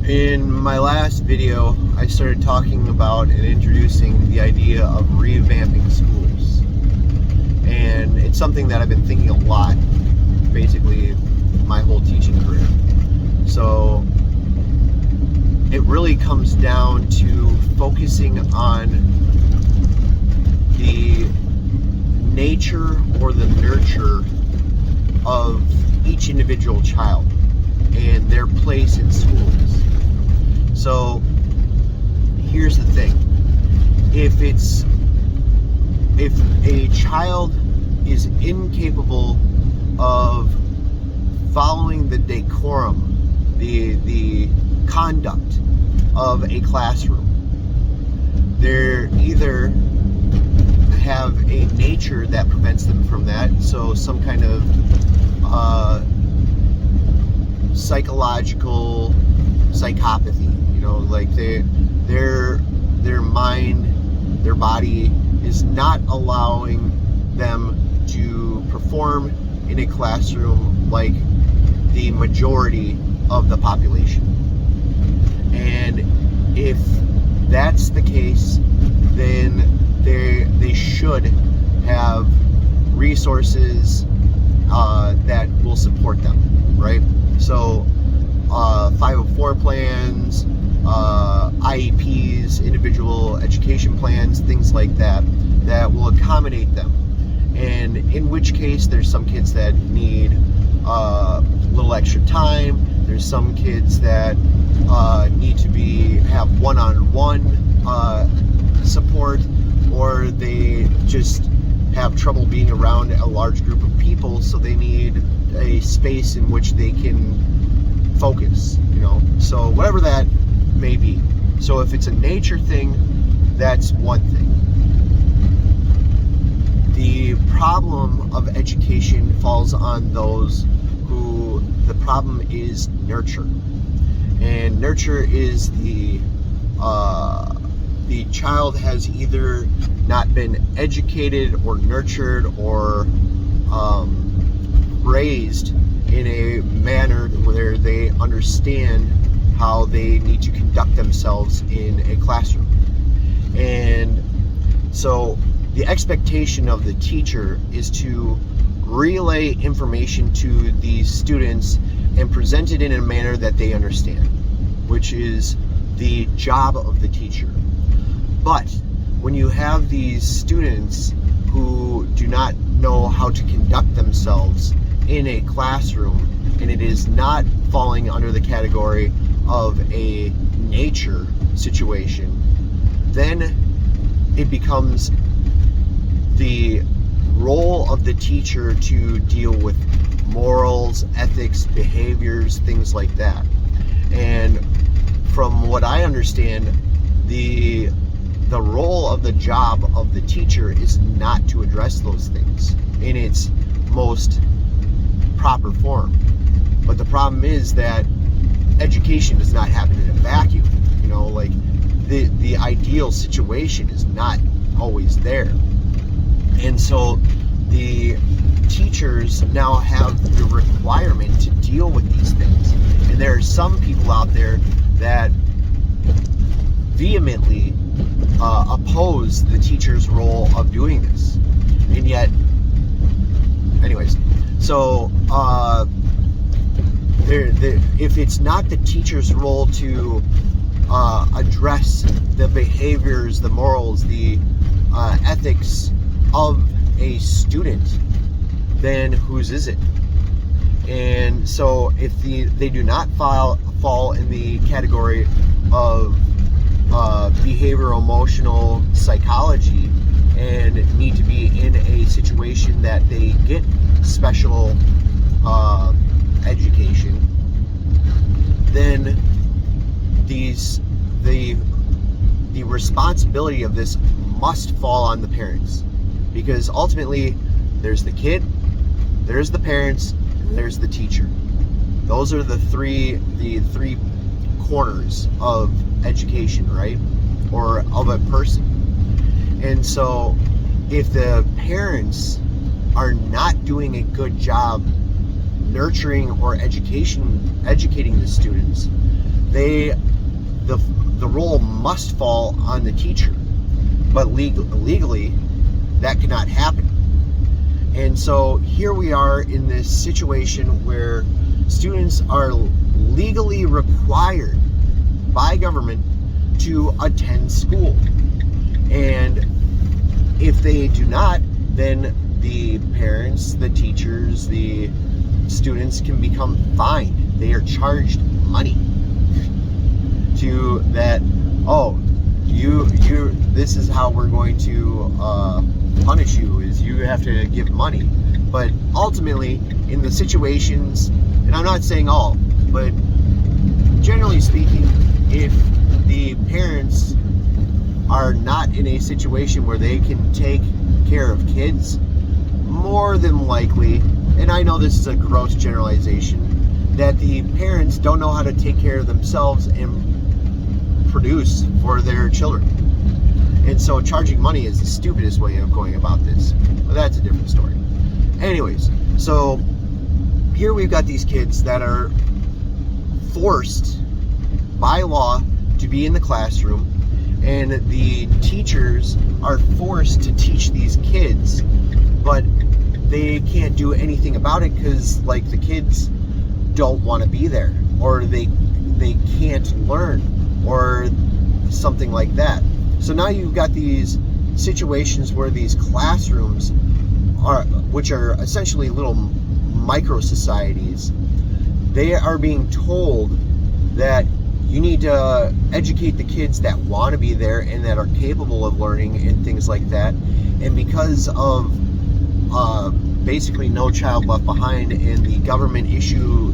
In my last video, I started talking about and introducing the idea of revamping schools. And it's something that I've been thinking a lot, basically, my whole teaching career. So it really comes down to focusing on the nature or the nurture of each individual child and their place in schools. So here's the thing. If a child is incapable of following the decorum, the conduct of a classroom, they're either have a nature that prevents them from that, so some kind of psychological psychopathy, like their mind, their body is not allowing them to perform in a classroom like the majority of the population. And if that's the case, then they should have resources that will support them, right? So 504 plans, IEPs, individual education plans, things like that will accommodate them. And in which case, there's some kids that need a little extra time. There's some kids that need to have one-on-one support, or they just have trouble being around a large group of people, so they need a space in which they can focus, so whatever that may be. So if it's a nature thing, that's one thing. The problem of education falls on those who the problem is nurture. And nurture is the child has either not been educated or nurtured or raised in a manner where they understand how they need to conduct themselves in a classroom. And so the expectation of the teacher is to relay information to these students and present it in a manner that they understand, which is the job of the teacher. But when you have these students who do not know how to conduct themselves in a classroom, and it is not falling under the category of a nature situation, then it becomes the role of the teacher to deal with morals, ethics, behaviors, things like that. And from what I understand, the role of the job of the teacher is not to address those things in its most proper form. But the problem is that education does not happen in a vacuum. Like the ideal situation is not always there. And so the teachers now have the requirement to deal with these things. And there are some people out there that vehemently oppose the teacher's role of doing this. And yet, anyways, so if it's not the teacher's role to address the behaviors, the morals, the ethics of a student, then whose is it? And so if they do not fall in the category of behavioral emotional psychology and need to be in a situation that they get special education, then the responsibility of this must fall on the parents, because ultimately there's the kid, there's the parents, and there's the teacher. Those are the three corners of education, right? Or of a person. And so if the parents are not doing a good job nurturing or educating the students, the role must fall on the teacher. But legally, that cannot happen. And so here we are in this situation where students are legally required by government to attend school. And if they do not, then the parents, the teachers, the students can become fined. They are charged money to that. Oh, you this is how we're going to punish you, is you have to give money. But ultimately, in the situations, and I'm not saying all, but generally speaking, if the parents are not in a situation where they can take care of kids, more than likely, and I know this is a gross generalization, that the parents don't know how to take care of themselves and produce for their children. And so charging money is the stupidest way of going about this. But that's a different story. Anyways, so here we've got these kids that are forced by law to be in the classroom, and the teachers are forced to teach these kids, but they can't do anything about it because, like, the kids don't want to be there, or they can't learn, or something like that. So now you've got these situations where these classrooms which are essentially little micro societies, they are being told that you need to educate the kids that want to be there and that are capable of learning and things like that. And because of basically No Child Left Behind and the government issue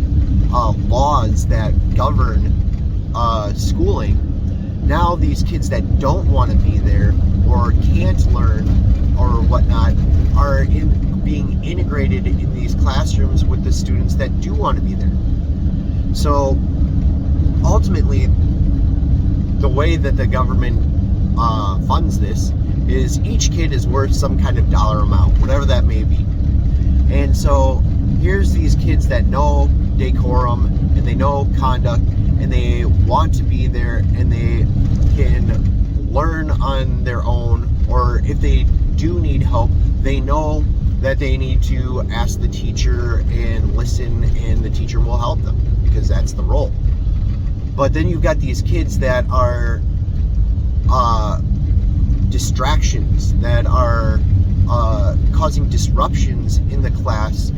laws that govern schooling, now these kids that don't want to be there or can't learn or whatnot are being integrated in these classrooms with the students that do want to be there. So ultimately, the way that the government funds this is each kid is worth some kind of dollar amount, whatever that may be. And so here's these kids that know decorum and they know conduct and they want to be there and they can learn on their own, or if they do need help, they know that they need to ask the teacher and listen, and the teacher will help them because that's the role. But then you've got these kids that are distractions, that are causing disruptions in the class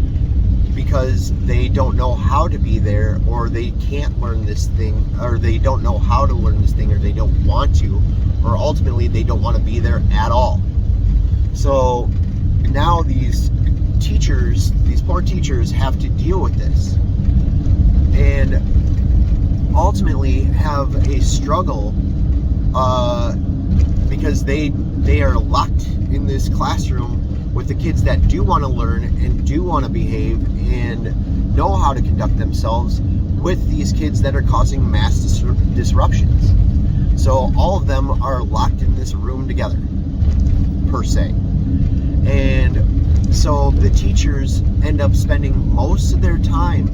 because they don't know how to be there, or they can't learn this thing, or they don't know how to learn this thing, or they don't want to, or ultimately they don't want to be there at all. So now these teachers, these poor teachers, have to deal with this and ultimately have a struggle because they are locked in this classroom with the kids that do want to learn and do want to behave and know how to conduct themselves, with these kids that are causing mass disruptions. So all of them are locked in this room together, per se. And so the teachers end up spending most of their time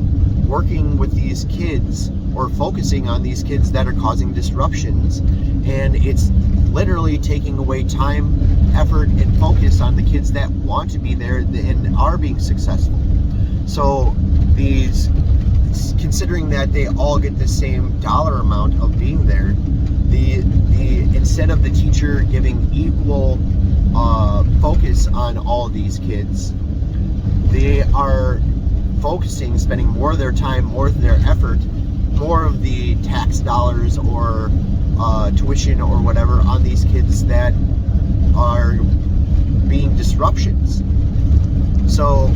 working with these kids or focusing on these kids that are causing disruptions, and it's literally taking away time, effort, and focus on the kids that want to be there and are being successful. So these, considering that they all get the same dollar amount of being there, the instead of the teacher giving equal focus on all of these kids, they are spending more of their time, more of their effort, more of the tax dollars or tuition or whatever on these kids that are being disruptions. So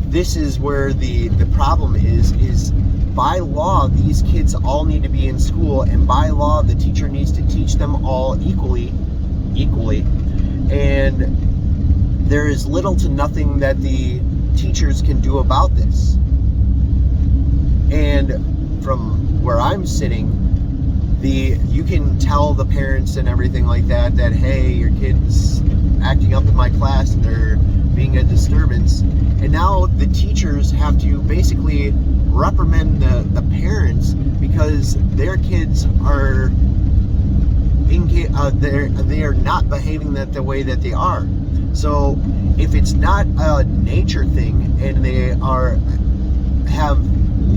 this is where the problem is by law, these kids all need to be in school, and by law, the teacher needs to teach them all equally, and there is little to nothing that the teachers can do about this. And from where I'm sitting, you can tell the parents and everything like that, hey, your kid's acting up in my class and they're being a disturbance. And now the teachers have to basically reprimand the parents because their kids are they are not behaving the way that they are. So if it's not a nature thing and they have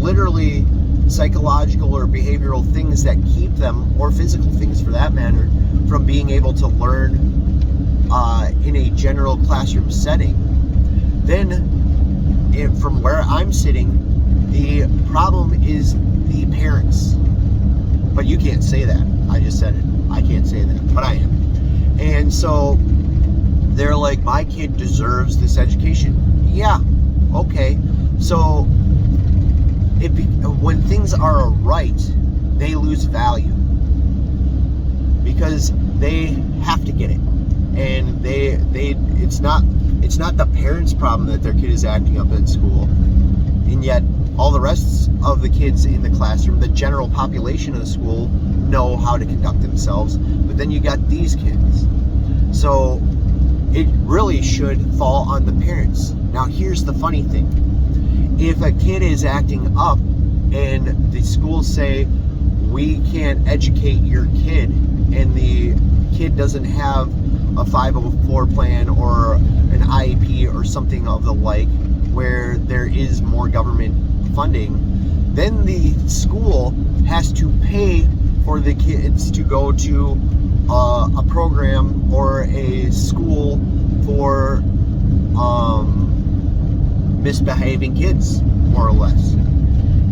literally psychological or behavioral things that keep them, or physical things for that matter, from being able to learn in a general classroom setting, then from where I'm sitting, the problem is the parents. But you can't say that. I just said it. I can't say that, but I am. And so they're like, my kid deserves this education. Yeah, okay. So when things are right, they lose value because they have to get it, and it's not the parents' problem that their kid is acting up at school, and yet all the rest of the kids in the classroom, the general population of the school, know how to conduct themselves. But then you got these kids, so it really should fall on the parents. Now here's the funny thing: if a kid is acting up and the schools say we can't educate your kid, and the kid doesn't have a 504 plan or an IEP or something of the like, where there is more government funding, then the school has to pay for the kids to go to a program or a school for misbehaving kids, more or less.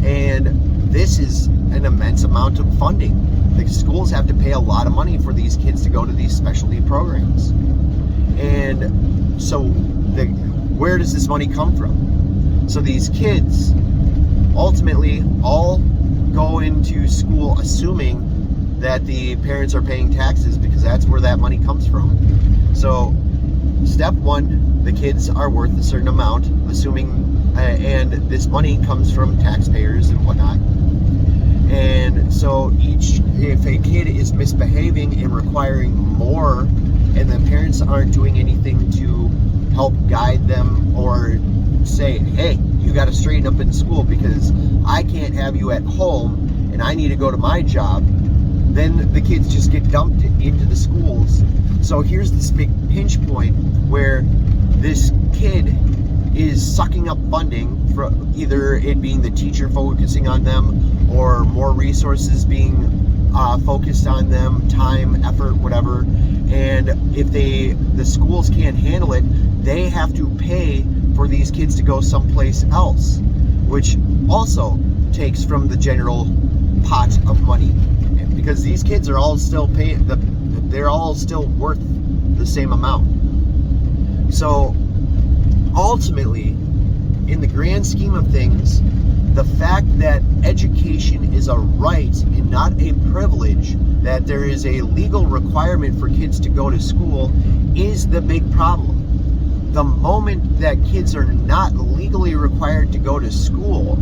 And this is an immense amount of funding. The schools have to pay a lot of money for these kids to go to these specialty programs. And so where does this money come from? So these kids ultimately all go into school assuming that the parents are paying taxes because that's where that money comes from. So step one, the kids are worth a certain amount, assuming, and this money comes from taxpayers and whatnot. And so if a kid is misbehaving and requiring more, and the parents aren't doing anything to help guide them or say, hey, you got to straighten up in school because I can't have you at home and I need to go to my job, then the kids just get dumped into the schools. So here's this big pinch point where this kid is sucking up funding, for either it being the teacher focusing on them or more resources being focused on them, time, effort, whatever. And if the schools can't handle it, they have to pay for these kids to go someplace else, which also takes from the general pot of money, because these kids are all still paying, they're all still worth the same amount. So ultimately, in the grand scheme of things, the fact that education is a right and not a privilege, that there is a legal requirement for kids to go to school, is the big problem. The moment that kids are not legally required to go to school,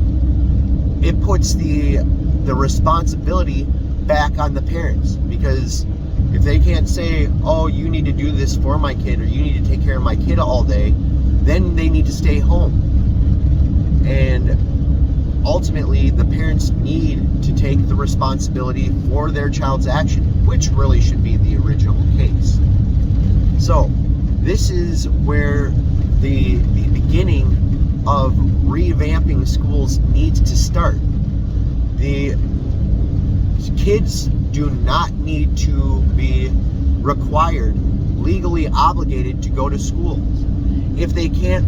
it puts the responsibility back on the parents, because if they can't say, oh, you need to do this for my kid, or you need to take care of my kid all day, then they need to stay home. And ultimately, the parents need to take the responsibility for their child's action, which really should be the original case. So this is where the beginning of revamping schools needs to start. The kids do not need to be required, legally obligated to go to schools. If they can't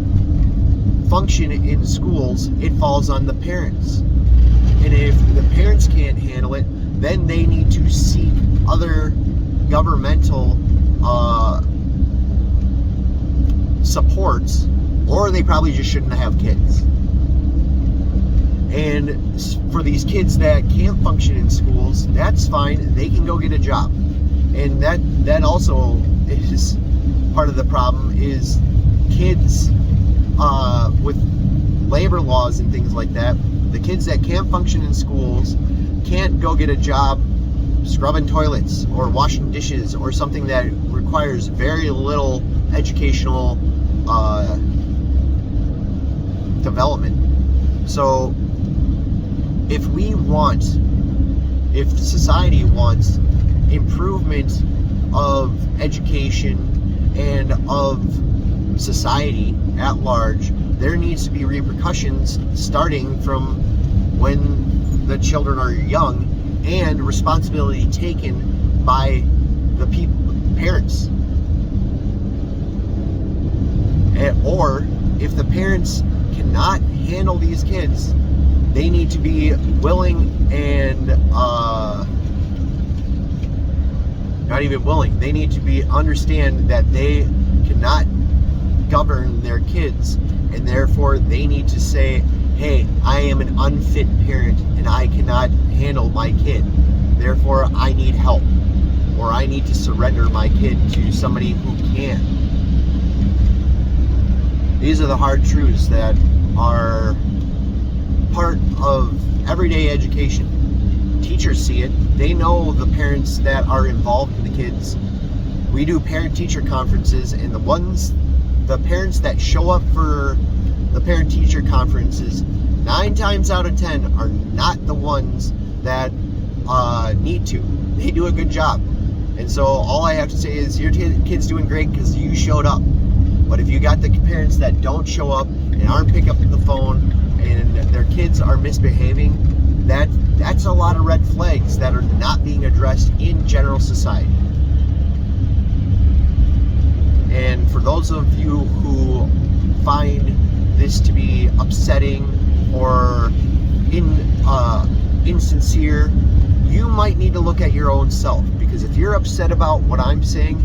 function in schools, it falls on the parents. And if the parents can't handle it, then they need to seek other governmental supports, or they probably just shouldn't have kids. And for these kids that can't function in schools, that's fine. They can go get a job. And that also is part of the problem, is kids with labor laws and things like that. The kids that can't function in schools can't go get a job scrubbing toilets or washing dishes or something that requires very little educational development. So if society wants improvement of education and of society at large, there needs to be repercussions starting from when the children are young, and responsibility taken by the parents. Or if the parents cannot handle these kids, they need to be willing and not even willing. They need to understand that they cannot govern their kids, and therefore they need to say, hey, I am an unfit parent and I cannot handle my kid. Therefore, I need help, or I need to surrender my kid to somebody who can. These are the hard truths that are part of everyday education. Teachers see it. They know the parents that are involved in the kids. We do parent-teacher conferences, and the parents that show up for the parent-teacher conferences, 9 times out of 10 are not the ones that need to. They do a good job. And so all I have to say is your kid's doing great because you showed up. But if you got the parents that don't show up and aren't picking up the phone and their kids are misbehaving, that's a lot of red flags that are not being addressed in general society. And for those of you who find this to be upsetting or insincere, you might need to look at your own self, because if you're upset about what I'm saying,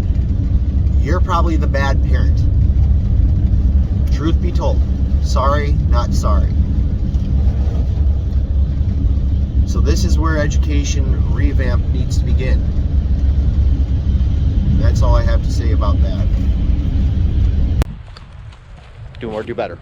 you're probably the bad parent. Truth be told, sorry, not sorry. So this is where education revamp needs to begin. That's all I have to say about that. Do more, do better.